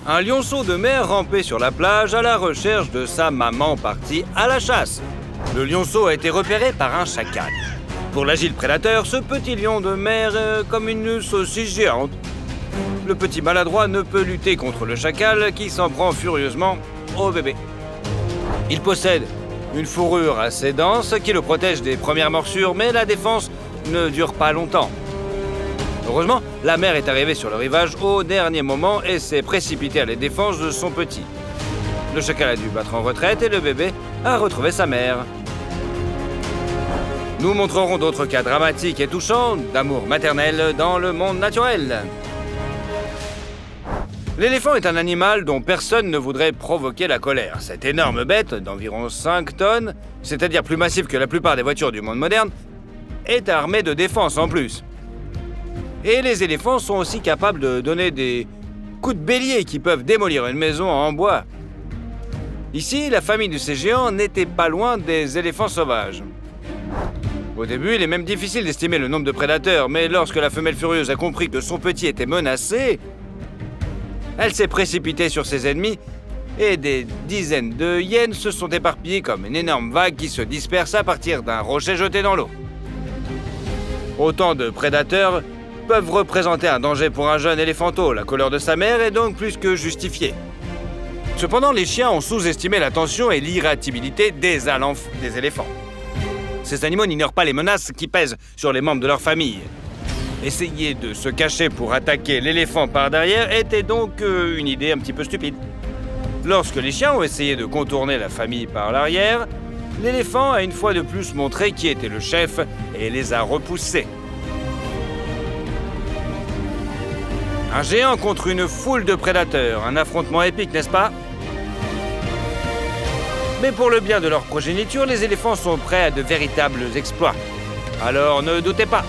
Un lionceau de mer rampait sur la plage à la recherche de sa maman partie à la chasse. Le lionceau a été repéré par un chacal. Pour l'agile prédateur, ce petit lion de mer est comme une saucisse géante. Le petit maladroit ne peut lutter contre le chacal qui s'en prend furieusement au bébé. Il possède une fourrure assez dense qui le protège des premières morsures, mais la défense ne dure pas longtemps. Heureusement, la mère est arrivée sur le rivage au dernier moment et s'est précipitée à la défense de son petit. Le chacal a dû battre en retraite et le bébé a retrouvé sa mère. Nous montrerons d'autres cas dramatiques et touchants d'amour maternel dans le monde naturel. L'éléphant est un animal dont personne ne voudrait provoquer la colère. Cette énorme bête, d'environ 5 tonnes, c'est-à-dire plus massive que la plupart des voitures du monde moderne, est armée de défense en plus. Et les éléphants sont aussi capables de donner des coups de bélier qui peuvent démolir une maison en bois. Ici, la famille de ces géants n'était pas loin des éléphants sauvages. Au début, il est même difficile d'estimer le nombre de prédateurs, mais lorsque la femelle furieuse a compris que son petit était menacé, elle s'est précipitée sur ses ennemis et des dizaines de hyènes se sont éparpillées comme une énorme vague qui se disperse à partir d'un rocher jeté dans l'eau. Autant de prédateurs peuvent représenter un danger pour un jeune éléphanteau. La couleur de sa mère est donc plus que justifiée. Cependant, les chiens ont sous-estimé l'attention et l'irascibilité des éléphants. Ces animaux n'ignorent pas les menaces qui pèsent sur les membres de leur famille. Essayer de se cacher pour attaquer l'éléphant par derrière était donc une idée un petit peu stupide. Lorsque les chiens ont essayé de contourner la famille par l'arrière, l'éléphant a une fois de plus montré qui était le chef et les a repoussés. Un géant contre une foule de prédateurs, un affrontement épique, n'est-ce pas? Mais pour le bien de leur progéniture, les éléphants sont prêts à de véritables exploits. Alors ne doutez pas.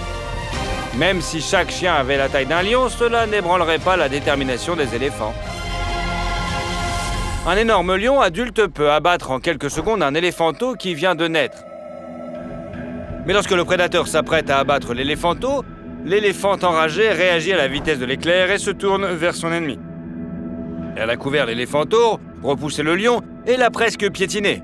Même si chaque chien avait la taille d'un lion, cela n'ébranlerait pas la détermination des éléphants. Un énorme lion adulte peut abattre en quelques secondes un éléphanteau qui vient de naître. Mais lorsque le prédateur s'apprête à abattre l'éléphanteau, l'éléphant enragé réagit à la vitesse de l'éclair et se tourne vers son ennemi. Elle a couvert l'éléphanteau, repoussé le lion et l'a presque piétiné.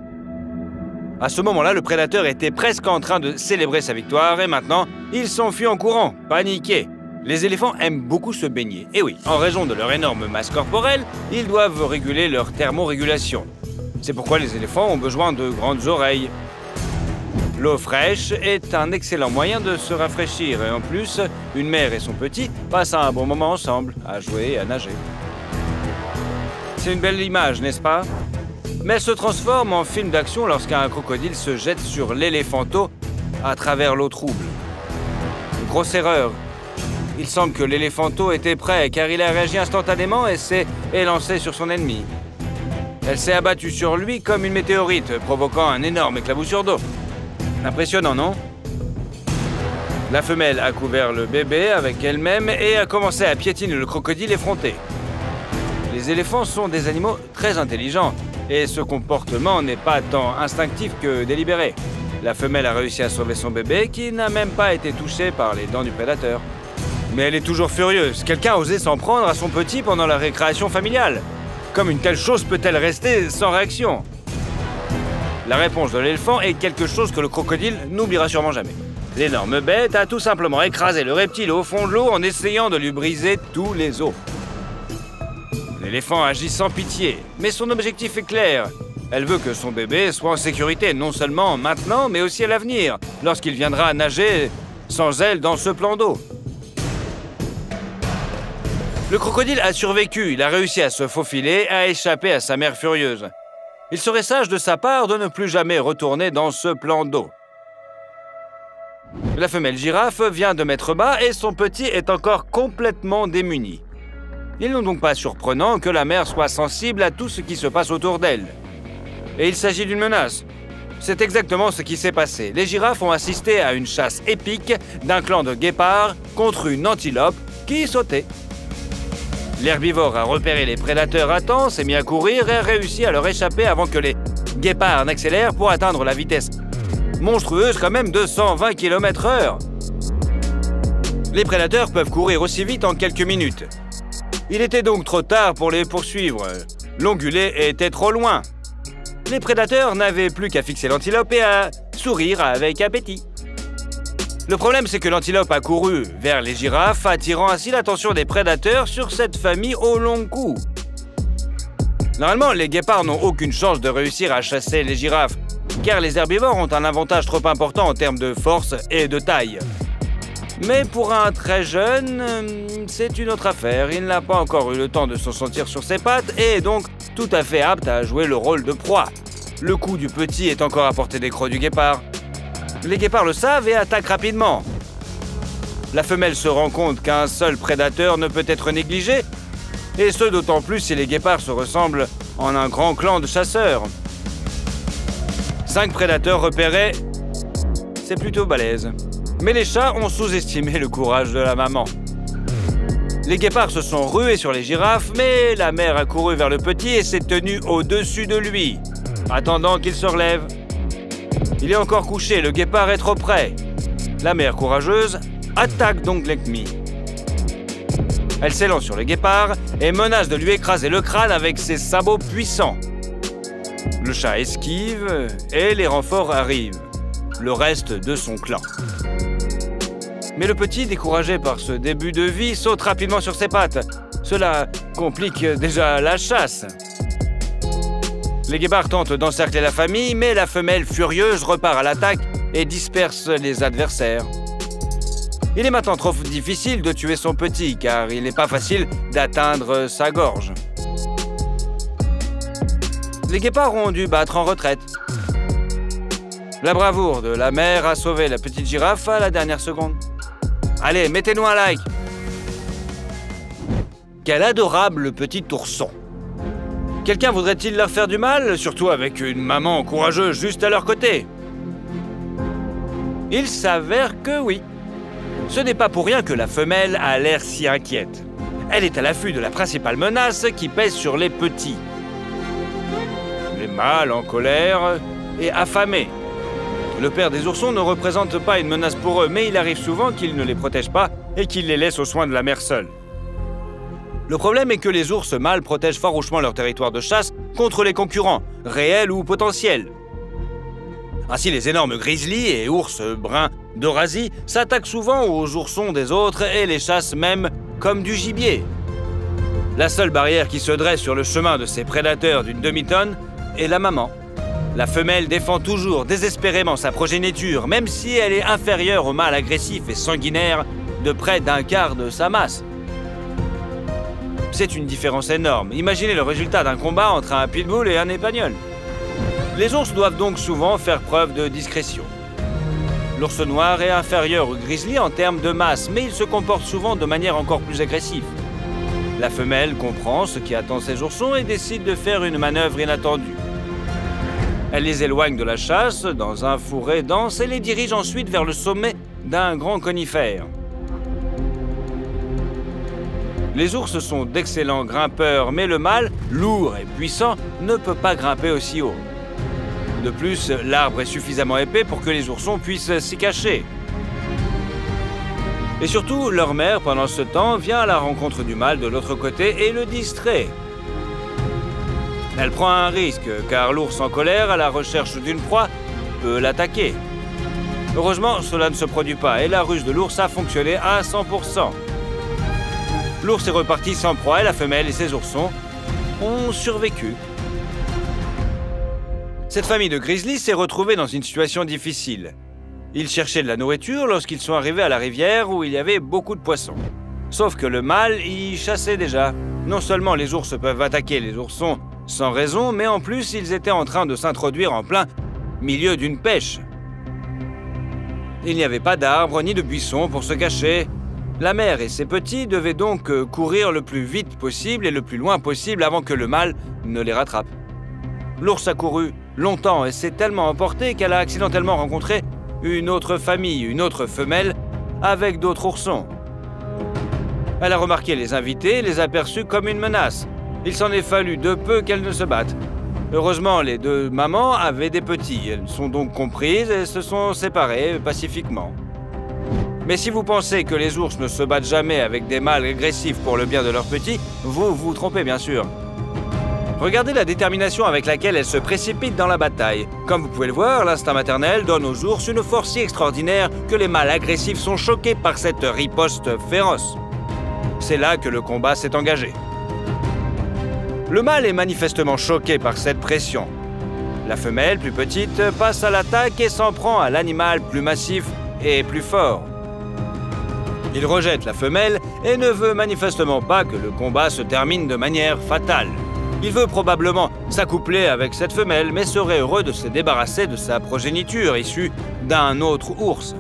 À ce moment-là, le prédateur était presque en train de célébrer sa victoire et maintenant, il s'enfuit en courant, paniqué. Les éléphants aiment beaucoup se baigner. Et oui, en raison de leur énorme masse corporelle, ils doivent réguler leur thermorégulation. C'est pourquoi les éléphants ont besoin de grandes oreilles. L'eau fraîche est un excellent moyen de se rafraîchir et en plus, une mère et son petit passent un bon moment ensemble, à jouer et à nager. C'est une belle image, n'est-ce pas? Mais elle se transforme en film d'action lorsqu'un crocodile se jette sur l'éléphanteau à travers l'eau trouble. Une grosse erreur. Il semble que l'éléphanteau était prêt car il a réagi instantanément et s'est élancé sur son ennemi. Elle s'est abattue sur lui comme une météorite, provoquant un énorme éclaboussure d'eau. Impressionnant, non? La femelle a couvert le bébé avec elle-même et a commencé à piétiner le crocodile effronté. Les éléphants sont des animaux très intelligents et ce comportement n'est pas tant instinctif que délibéré. La femelle a réussi à sauver son bébé qui n'a même pas été touché par les dents du prédateur. Mais elle est toujours furieuse. Quelqu'un a osé s'en prendre à son petit pendant la récréation familiale. Comme une telle chose peut-elle rester sans réaction? La réponse de l'éléphant est quelque chose que le crocodile n'oubliera sûrement jamais. L'énorme bête a tout simplement écrasé le reptile au fond de l'eau en essayant de lui briser tous les os. L'éléphant agit sans pitié, mais son objectif est clair. Elle veut que son bébé soit en sécurité, non seulement maintenant, mais aussi à l'avenir, lorsqu'il viendra nager sans elle dans ce plan d'eau. Le crocodile a survécu, il a réussi à se faufiler, à échapper à sa mère furieuse. Il serait sage de sa part de ne plus jamais retourner dans ce plan d'eau. La femelle girafe vient de mettre bas et son petit est encore complètement démuni. Il n'est donc pas surprenant que la mère soit sensible à tout ce qui se passe autour d'elle. Et il s'agit d'une menace. C'est exactement ce qui s'est passé. Les girafes ont assisté à une chasse épique d'un clan de guépards contre une antilope qui sautait. L'herbivore a repéré les prédateurs à temps, s'est mis à courir et a réussi à leur échapper avant que les guépards n'accélèrent pour atteindre la vitesse monstrueuse quand même de 120 km/h. Les prédateurs peuvent courir aussi vite en quelques minutes. Il était donc trop tard pour les poursuivre. L'ongulé était trop loin. Les prédateurs n'avaient plus qu'à fixer l'antilope et à sourire avec appétit. Le problème, c'est que l'antilope a couru vers les girafes, attirant ainsi l'attention des prédateurs sur cette famille au long cou. Normalement, les guépards n'ont aucune chance de réussir à chasser les girafes, car les herbivores ont un avantage trop important en termes de force et de taille. Mais pour un très jeune, c'est une autre affaire. Il n'a pas encore eu le temps de se sentir sur ses pattes et est donc tout à fait apte à jouer le rôle de proie. Le cou du petit est encore à portée des crocs du guépard. Les guépards le savent et attaquent rapidement. La femelle se rend compte qu'un seul prédateur ne peut être négligé, et ce d'autant plus si les guépards se ressemblent en un grand clan de chasseurs. 5 prédateurs repérés, c'est plutôt balèze. Mais les chats ont sous-estimé le courage de la maman. Les guépards se sont rués sur les girafes, mais la mère a couru vers le petit et s'est tenue au-dessus de lui, attendant qu'il se relève. Il est encore couché, le guépard est trop près. La mère courageuse attaque donc l'ennemi. Elle s'élance sur le guépard et menace de lui écraser le crâne avec ses sabots puissants. Le chat esquive et les renforts arrivent, le reste de son clan. Mais le petit, découragé par ce début de vie, saute rapidement sur ses pattes. Cela complique déjà la chasse. Les guépards tentent d'encercler la famille, mais la femelle furieuse repart à l'attaque et disperse les adversaires. Il est maintenant trop difficile de tuer son petit, car il n'est pas facile d'atteindre sa gorge. Les guépards ont dû battre en retraite. La bravoure de la mère a sauvé la petite girafe à la dernière seconde. Allez, mettez-nous un like! Quel adorable petit ourson! Quelqu'un voudrait-il leur faire du mal, surtout avec une maman courageuse juste à leur côté? Il s'avère que oui. Ce n'est pas pour rien que la femelle a l'air si inquiète. Elle est à l'affût de la principale menace qui pèse sur les petits. Les mâles en colère et affamés. Le père des oursons ne représente pas une menace pour eux, mais il arrive souvent qu'il ne les protège pas et qu'il les laisse aux soins de la mère seule. Le problème est que les ours mâles protègent farouchement leur territoire de chasse contre les concurrents, réels ou potentiels. Ainsi, les énormes grizzlies et ours bruns d'Eurasie s'attaquent souvent aux oursons des autres et les chassent même comme du gibier. La seule barrière qui se dresse sur le chemin de ces prédateurs d'une demi-tonne est la maman. La femelle défend toujours désespérément sa progéniture, même si elle est inférieure au mâle agressif et sanguinaire de près d'un quart de sa masse. C'est une différence énorme. Imaginez le résultat d'un combat entre un pitbull et un épagneul. Les ours doivent donc souvent faire preuve de discrétion. L'ours noir est inférieur au grizzly en termes de masse, mais il se comporte souvent de manière encore plus agressive. La femelle comprend ce qui attend ses oursons et décide de faire une manœuvre inattendue. Elle les éloigne de la chasse dans un fourré dense et les dirige ensuite vers le sommet d'un grand conifère. Les ours sont d'excellents grimpeurs, mais le mâle, lourd et puissant, ne peut pas grimper aussi haut. De plus, l'arbre est suffisamment épais pour que les oursons puissent s'y cacher. Et surtout, leur mère, pendant ce temps, vient à la rencontre du mâle de l'autre côté et le distrait. Elle prend un risque, car l'ours en colère, à la recherche d'une proie, peut l'attaquer. Heureusement, cela ne se produit pas et la ruse de l'ours a fonctionné à 100%. L'ours est reparti sans proie et la femelle et ses oursons ont survécu. Cette famille de grizzlies s'est retrouvée dans une situation difficile. Ils cherchaient de la nourriture lorsqu'ils sont arrivés à la rivière où il y avait beaucoup de poissons. Sauf que le mâle y chassait déjà. Non seulement les ours peuvent attaquer les oursons sans raison, mais en plus ils étaient en train de s'introduire en plein milieu d'une pêche. Il n'y avait pas d'arbres ni de buissons pour se cacher. La mère et ses petits devaient donc courir le plus vite possible et le plus loin possible avant que le mâle ne les rattrape. L'ours a couru longtemps et s'est tellement emporté qu'elle a accidentellement rencontré une autre famille, une autre femelle, avec d'autres oursons. Elle a remarqué les invités et les a perçus comme une menace. Il s'en est fallu de peu qu'elles ne se battent. Heureusement, les deux mamans avaient des petits. Elles sont donc comprises et se sont séparées pacifiquement. Mais si vous pensez que les ours ne se battent jamais avec des mâles agressifs pour le bien de leurs petits, vous vous trompez bien sûr. Regardez la détermination avec laquelle elles se précipitent dans la bataille. Comme vous pouvez le voir, l'instinct maternel donne aux ours une force si extraordinaire que les mâles agressifs sont choqués par cette riposte féroce. C'est là que le combat s'est engagé. Le mâle est manifestement choqué par cette pression. La femelle, plus petite, passe à l'attaque et s'en prend à l'animal plus massif et plus fort. Il rejette la femelle et ne veut manifestement pas que le combat se termine de manière fatale. Il veut probablement s'accoupler avec cette femelle, mais serait heureux de se débarrasser de sa progéniture issue d'un autre ours.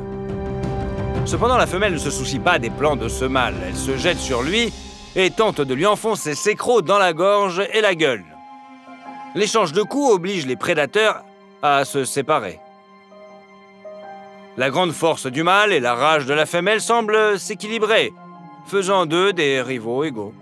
Cependant, la femelle ne se soucie pas des plans de ce mâle. Elle se jette sur lui et tente de lui enfoncer ses crocs dans la gorge et la gueule. L'échange de coups oblige les prédateurs à se séparer. La grande force du mâle et la rage de la femelle semblent s'équilibrer, faisant d'eux des rivaux égaux.